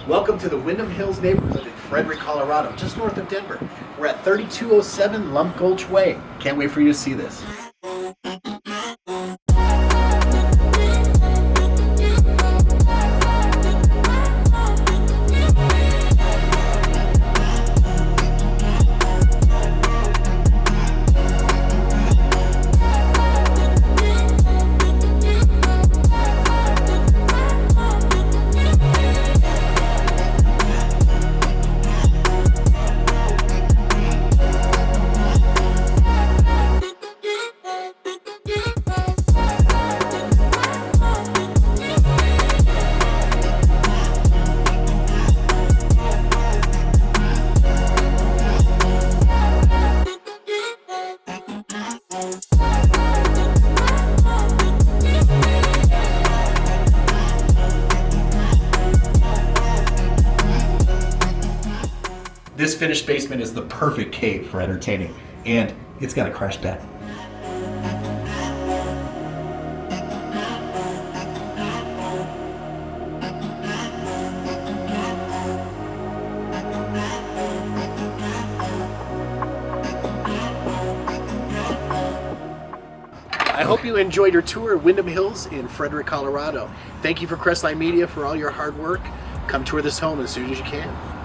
Welcome to the Windham Hills neighborhood in Frederick, Colorado, just north of Denver. We're at 3207 Lump Gulch Way. Can't wait for you to see this. This finished basement is the perfect cave for entertaining, and it's got a crash pad. I hope you enjoyed your tour of Windham Hills in Frederick, Colorado. Thank you for Crestline Media for all your hard work. Come tour this home as soon as you can.